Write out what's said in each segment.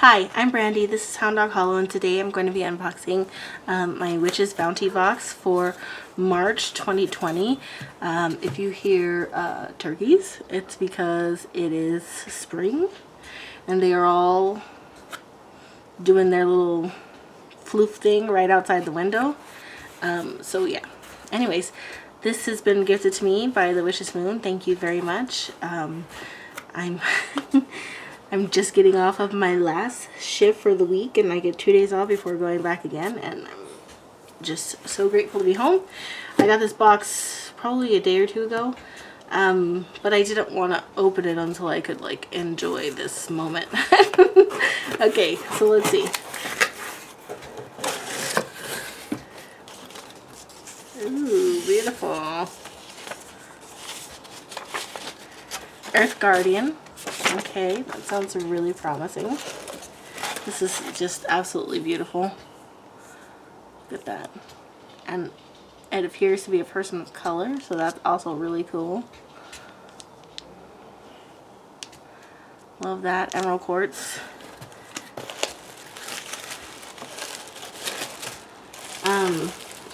Hi, I'm Brandy. This is Hound Dog Hollow, and today I'm going to be unboxing my Witch's Bounty box for March 2020. If you hear turkeys, it's because it is spring, and they are all doing their little floof thing right outside the window. So yeah. Anyways, this has been gifted to me by the Witch's Moon. Thank you very much. I'm I'm just getting off of my last shift for the week, and I get 2 days off before going back again, and I'm just so grateful to be home. I got this box probably a day or two ago, but I didn't want to open it until I could like enjoy this moment. Okay, so let's see. Ooh, beautiful. Earth Guardian. Okay, that sounds really promising. This is just absolutely beautiful. Look at that. And it appears to be a person of color, so that's also really cool. Love that. Emerald Quartz.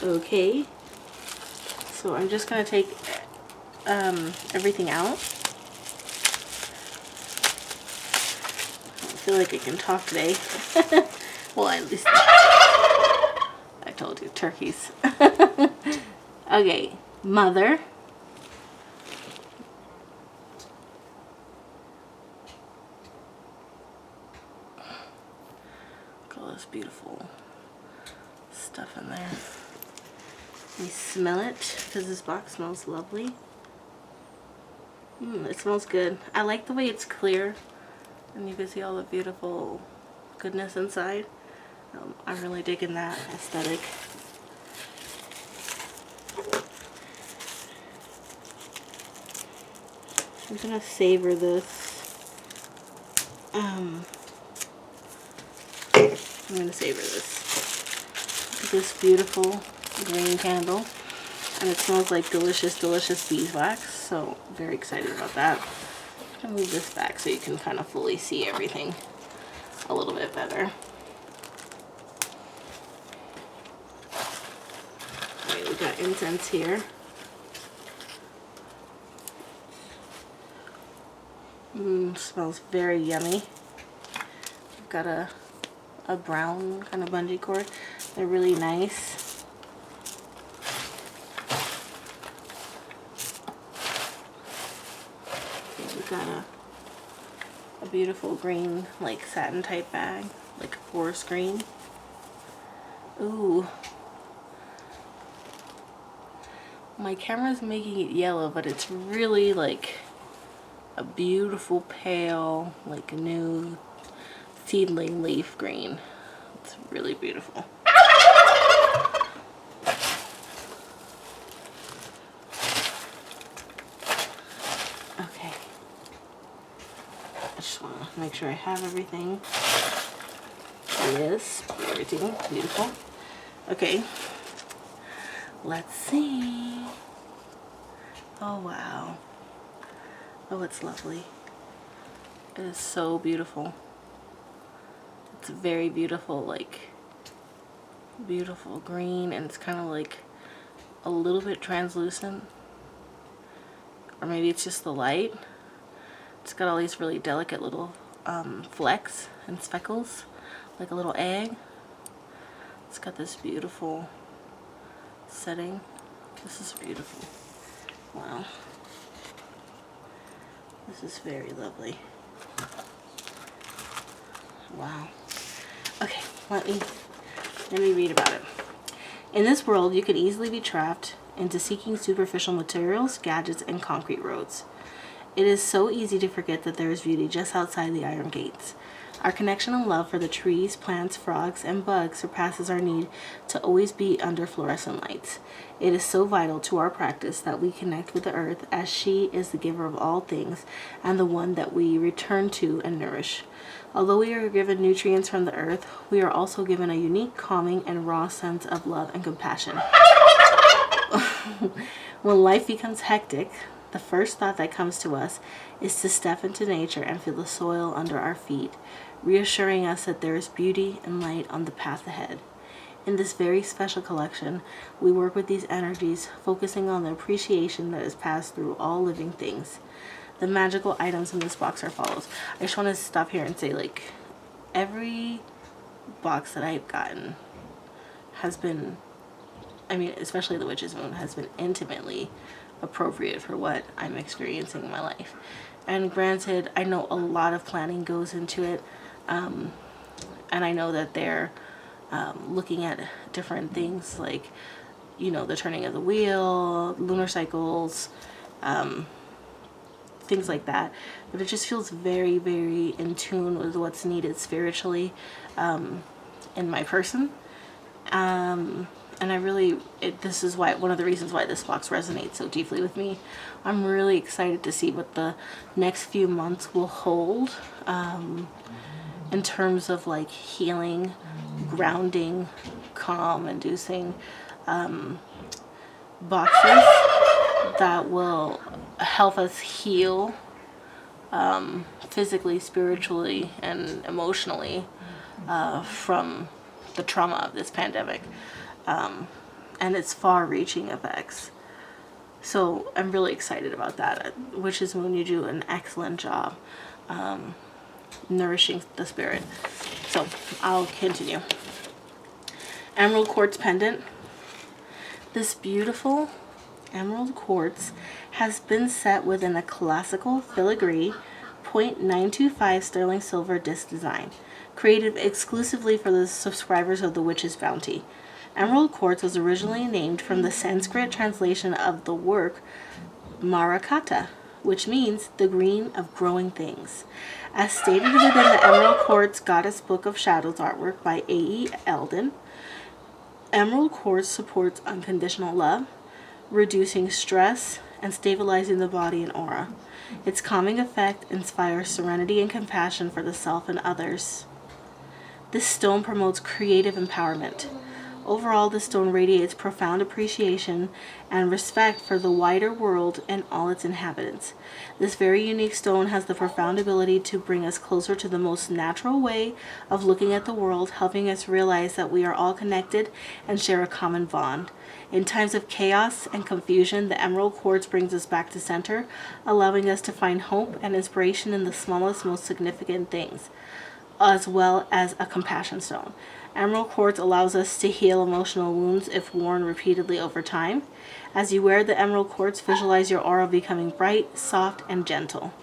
Okay. So I'm just going to take everything out. I feel like I can talk today. Well, at least I told you, turkeys. Okay, Mother. Look at all this beautiful stuff in there. Let me smell it, because this box smells lovely. It smells good. I like the way it's clear, and you can see all the beautiful goodness inside. I'm really digging that aesthetic. I'm gonna savor this. I'm gonna savor this. Look at this beautiful green candle, and it smells like delicious, delicious beeswax. So very excited about that. I'm gonna move this back so you can kind of fully see everything a little bit better. Alright, we got incense here. Smells very yummy. We've got a brown kind of bungee cord. They're really nice. We've got a beautiful green, like satin type bag, like forest green. Ooh. My camera's making it yellow, but it's really like a beautiful pale, like new seedling leaf green. It's really beautiful. Okay. I just want to make sure I have everything. Yes, everything beautiful. Okay. Let's see. Oh wow. Oh, it's lovely. It is so beautiful. It's very beautiful, like beautiful green, and it's kind of like a little bit translucent, or maybe it's just the light. It's got all these really delicate little flecks and speckles, like a little egg. It's got this beautiful setting. This is beautiful. Wow. This is very lovely. Wow. Okay, let me read about it. In this world, you can easily be trapped into seeking superficial materials, gadgets, and concrete roads. It is so easy to forget that there is beauty just outside the iron gates. Our connection and love for the trees, plants, frogs, and bugs surpasses our need to always be under fluorescent lights. It is so vital to our practice that we connect with the earth, as she is the giver of all things and the one that we return to and nourish. Although we are given nutrients from the earth, we are also given a unique, calming, and raw sense of love and compassion. When life becomes hectic, the first thought that comes to us is to step into nature and feel the soil under our feet, reassuring us that there is beauty and light on the path ahead. In this very special collection, we work with these energies, focusing on the appreciation that is passed through all living things. The magical items in this box are follows. I just want to stop here and say, like, every box that I've gotten has been, I mean, especially the Witch's Moon, has been intimately appropriate for what I'm experiencing in my life. And granted, I know a lot of planning goes into it, and I know that they're looking at different things like, you know, the turning of the wheel, lunar cycles, things like that. But it just feels very, very in tune with what's needed spiritually in my person. And I really, this is why, one of the reasons why this box resonates so deeply with me. I'm really excited to see what the next few months will hold in terms of like healing, grounding, calm inducing boxes that will help us heal physically, spiritually, and emotionally from the trauma of this pandemic and its far-reaching effects. So I'm really excited about that. Witch's Moon, you do an excellent job nourishing the spirit. So I'll continue. Emerald Quartz Pendant. This beautiful emerald quartz has been set within a classical filigree 0.925 sterling silver disc design, created exclusively for the subscribers of the Witch's Bounty. Emerald quartz was originally named from the Sanskrit translation of the work Marakata, which means the green of growing things. As stated within the Emerald Quartz Goddess Book of Shadows artwork by A.E. Eldon, emerald quartz supports unconditional love, reducing stress, and stabilizing the body and aura. Its calming effect inspires serenity and compassion for the self and others. This stone promotes creative empowerment. Overall, the stone radiates profound appreciation and respect for the wider world and all its inhabitants. This very unique stone has the profound ability to bring us closer to the most natural way of looking at the world, helping us realize that we are all connected and share a common bond. In times of chaos and confusion, the emerald quartz brings us back to center, allowing us to find hope and inspiration in the smallest, most significant things, as well as a compassion stone. Emerald quartz allows us to heal emotional wounds if worn repeatedly over time. As you wear the emerald quartz, visualize your aura becoming bright, soft, and gentle.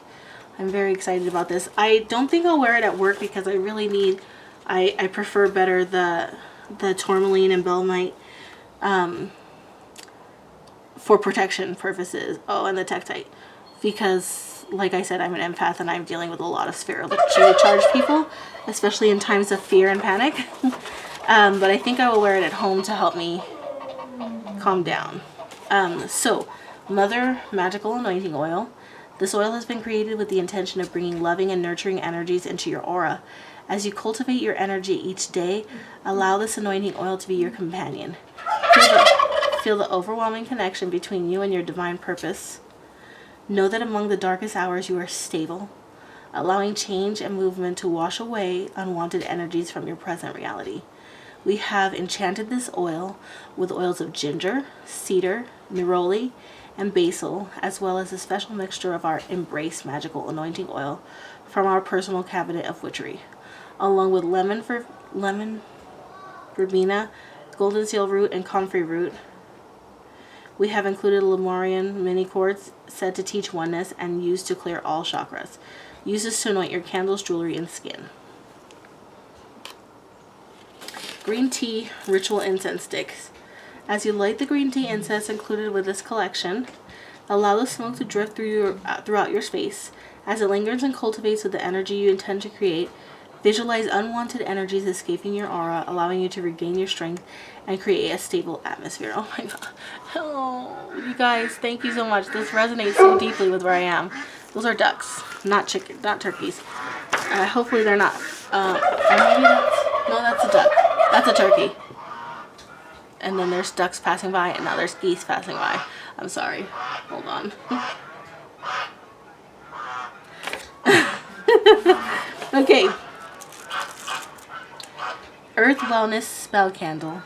I'm very excited about this. I don't think I'll wear it at work because I really need, I prefer better the tourmaline and belemnite for protection purposes. Oh, and the tektite. Because, like I said, I'm an empath and I'm dealing with a lot of spiritually charged people, especially in times of fear and panic. But I think I will wear it at home to help me calm down. So, Mother Magical Anointing Oil. This oil has been created with the intention of bringing loving and nurturing energies into your aura. As you cultivate your energy each day, allow this anointing oil to be your companion. Feel the overwhelming connection between you and your divine purpose. Know that among the darkest hours you are stable, allowing change and movement to wash away unwanted energies from your present reality. We have enchanted this oil with oils of ginger, cedar, neroli, and basil, as well as a special mixture of our Embrace Magical Anointing Oil from our personal cabinet of witchery, along with lemon verbena, golden seal root, and comfrey root. We have included Lemurian mini quartz said to teach oneness and used to clear all chakras. Use this to anoint your candles, jewelry, and skin. Green tea ritual incense sticks. As you light the green tea incense included with this collection, allow the smoke to drift throughout your space. As it lingers and cultivates with the energy you intend to create, visualize unwanted energies escaping your aura, allowing you to regain your strength and create a stable atmosphere. Oh my god. Oh, you guys, thank you so much. This resonates so deeply with where I am. Those are ducks, not chicken, not turkeys. Hopefully they're not. Maybe that's a duck. That's a turkey. And then there's ducks passing by, and now there's geese passing by. I'm sorry. Hold on. Okay. Earth Wellness Spell Candle.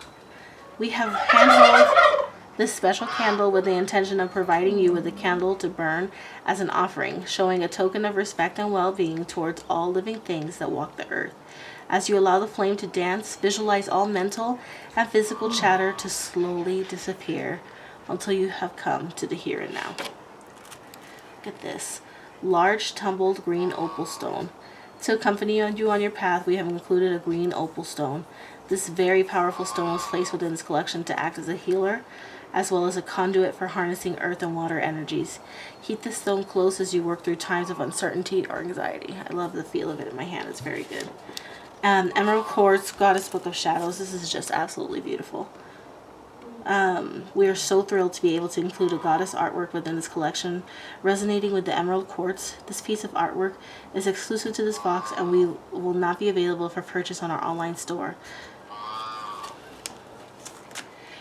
We have handheld this special candle with the intention of providing you with a candle to burn as an offering, showing a token of respect and well-being towards all living things that walk the earth. As you allow the flame to dance, visualize all mental and physical chatter to slowly disappear until you have come to the here and now. Look at this. Large tumbled green opal stone. To accompany you on your path, we have included a green opal stone. This very powerful stone was placed within this collection to act as a healer, as well as a conduit for harnessing earth and water energies. Keep this stone close as you work through times of uncertainty or anxiety. I love the feel of it in my hand. It's very good. Emerald Quartz, Goddess Book of Shadows. This is just absolutely beautiful. We are so thrilled to be able to include a goddess artwork within this collection. Resonating with the Emerald Quartz, this piece of artwork is exclusive to this box and will not be available for purchase on our online store.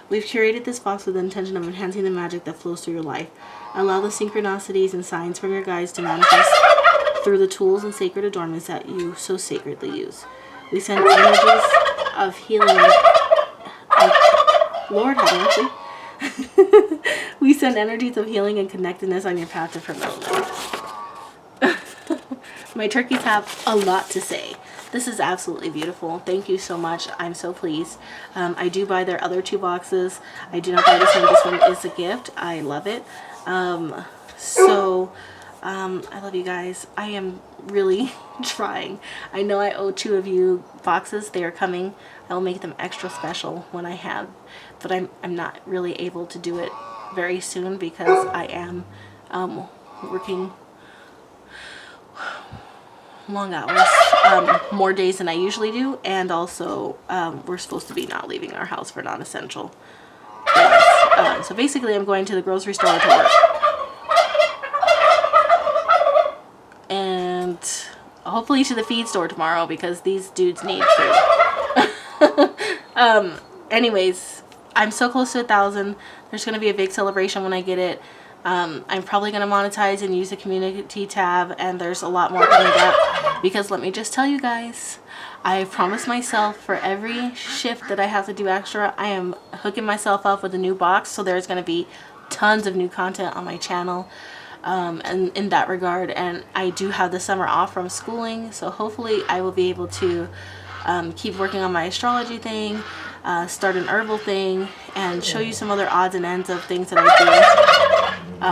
We've curated this box with the intention of enhancing the magic that flows through your life. Allow the synchronicities and signs from your guides to manifest through the tools and sacred adornments that you so sacredly use. We send energies of healing. Lord have mercy. We send energies of healing and connectedness on your path to promote life. My turkeys have a lot to say. This is absolutely beautiful. Thank you so much. I'm so pleased. I do buy their other 2 boxes. I do not buy this one. This one is a gift. I love it. I love you guys. I am really trying. I know I owe 2 of you boxes. They are coming. I will make them extra special when I have, but I'm not really able to do it very soon because I am working long hours, more days than I usually do, and also we're supposed to be not leaving our house for non-essential things. So basically I'm going to the grocery store to work, and hopefully to the feed store tomorrow because these dudes need food. Anyways, I'm so close to 1,000. There's going to be a big celebration when I get it. I'm probably going to monetize and use the community tab, and there's a lot more coming up because let me just tell you guys, I promised myself for every shift that I have to do extra, I am hooking myself up with a new box, so there's going to be tons of new content on my channel. And in that regard, and I do have the summer off from schooling, so hopefully I will be able to keep working on my astrology thing, start an herbal thing, and show you some other odds and ends of things that I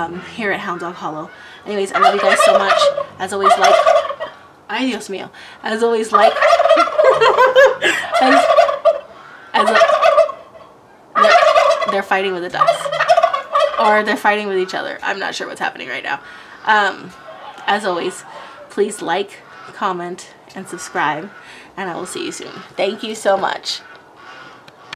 do here at Hound Dog Hollow. Anyways, I love you guys so much. As always, like, adios mio. As always, like, they're fighting with the ducks, or they're fighting with each other. I'm not sure what's happening right now. As always, please like, comment, and subscribe, and I will see you soon. Thank you so much.